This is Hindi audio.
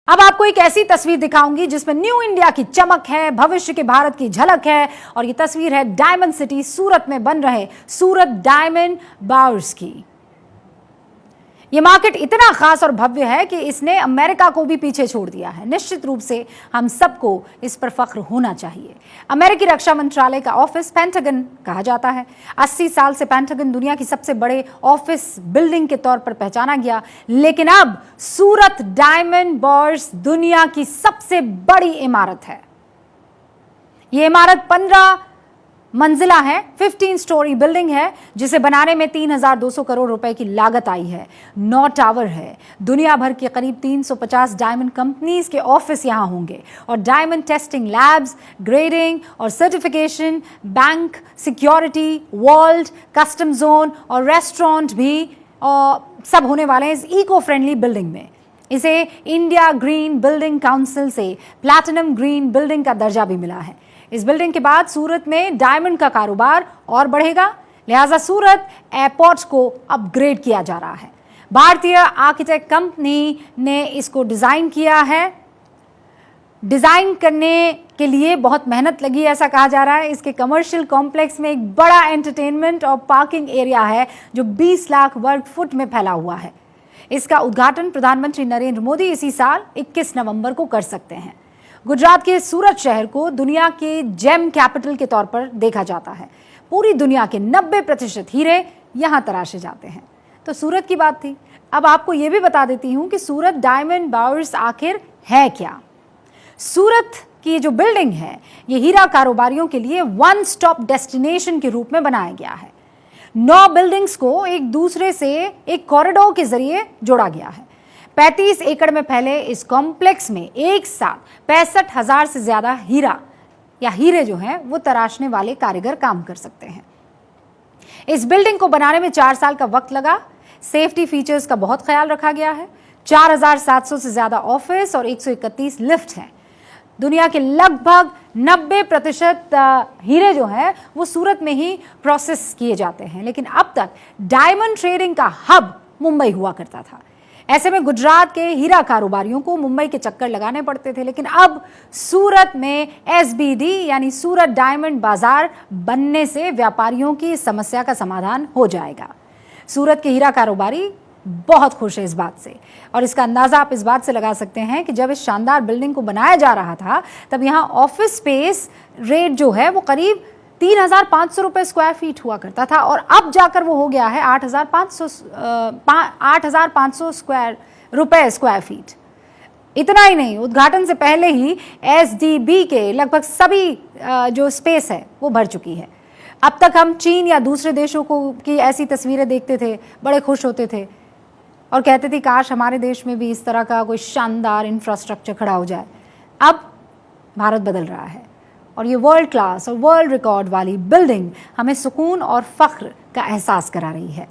अब आपको एक ऐसी तस्वीर दिखाऊंगी जिसमें न्यू इंडिया की चमक है, भविष्य के भारत की झलक है। और ये तस्वीर है डायमंड सिटी सूरत में बन रहे सूरत डायमंड बावर्स की। ये मार्केट इतना खास और भव्य है कि इसने अमेरिका को भी पीछे छोड़ दिया है। निश्चित रूप से हम सबको इस पर फख्र होना चाहिए। अमेरिकी रक्षा मंत्रालय का ऑफिस पेंटागन कहा जाता है। 80 साल से पेंटागन दुनिया की सबसे बड़े ऑफिस बिल्डिंग के तौर पर पहचाना गया, लेकिन अब सूरत डायमंड बावर्स दुनिया की सबसे बड़ी इमारत है। ये इमारत 15 मंजिला है, 15 स्टोरी बिल्डिंग है, जिसे बनाने में 3,200 करोड़ रुपए की लागत आई है। 9 टावर है। दुनिया भर के करीब 350 डायमंड कंपनीज के ऑफिस यहां होंगे और डायमंड टेस्टिंग लैब्स, ग्रेडिंग और certification, bank, security, world, custom zone और रेस्टोरेंट भी सब होने वाले हैं इस इको फ्रेंडली बिल्डिंग में। इसे इंडिया ग्रीन बिल्डिंग काउंसिल से प्लैटिनम ग्रीन बिल्डिंग का दर्जा भी मिला है। इस बिल्डिंग के बाद सूरत में डायमंड का कारोबार और बढ़ेगा, लिहाजा सूरत एयरपोर्ट को अपग्रेड किया जा रहा है। भारतीय आर्किटेक्ट कंपनी ने इसको डिजाइन किया है। डिजाइन करने के लिए बहुत मेहनत लगी, ऐसा कहा जा रहा है। इसके कमर्शियल कॉम्प्लेक्स में एक बड़ा एंटरटेनमेंट और पार्किंग एरिया है जो 20 लाख वर्ग फुट में फैला हुआ है। इसका उद्घाटन प्रधानमंत्री नरेंद्र मोदी इसी साल 21 नवंबर को कर सकते हैं। गुजरात के सूरत शहर को दुनिया के जेम कैपिटल के तौर पर देखा जाता है। पूरी दुनिया के 90% हीरे यहां तराशे जाते हैं। तो सूरत की बात थी, अब आपको यह भी बता देती हूं कि सूरत डायमंड बावर्स आखिर है क्या। सूरत की जो बिल्डिंग है ये हीरा कारोबारियों के लिए वन स्टॉप डेस्टिनेशन के रूप में बनाया गया है। 9 बिल्डिंग्स को एक दूसरे से एक कॉरिडोर के जरिए जोड़ा गया है। 35 एकड़ में फैले इस कॉम्प्लेक्स में एक साथ 65,000 से ज्यादा हीरे जो हैं वो तराशने वाले कारीगर काम कर सकते हैं। इस बिल्डिंग को बनाने में 4 साल का वक्त लगा। सेफ्टी फीचर्स का बहुत ख्याल रखा गया है। 4,700 से ज्यादा ऑफिस और 131 लिफ्ट हैं। दुनिया के लगभग 90% हीरे जो हैं वो सूरत में ही प्रोसेस किए जाते हैं, लेकिन अब तक डायमंड ट्रेडिंग का हब मुंबई हुआ करता था। ऐसे में गुजरात के हीरा कारोबारियों को मुंबई के चक्कर लगाने पड़ते थे, लेकिन अब सूरत में SBD यानी सूरत डायमंड बाजार बनने से व्यापारियों की समस्या का समाधान हो जाएगा। सूरत के हीरा कारोबारी बहुत खुश है इस बात से, और इसका अंदाजा आप इस बात से लगा सकते हैं कि जब इस शानदार बिल्डिंग को बनाया जा रहा था तब यहाँ ऑफिस स्पेस रेट जो है वो करीब 3,500 रुपए स्क्वायर फीट हुआ करता था, और अब जाकर वो हो गया है 8,500 रुपए स्क्वायर फीट। इतना ही नहीं, उद्घाटन से पहले ही SDB के लगभग सभी जो स्पेस है वो भर चुकी है। अब तक हम चीन या दूसरे देशों की ऐसी तस्वीरें देखते थे, बड़े खुश होते थे और कहते थे काश हमारे देश में भी इस तरह का कोई शानदार इंफ्रास्ट्रक्चर खड़ा हो जाए। अब भारत बदल रहा है और ये वर्ल्ड क्लास और वर्ल्ड रिकॉर्ड वाली बिल्डिंग हमें सुकून और फख्र का एहसास करा रही है।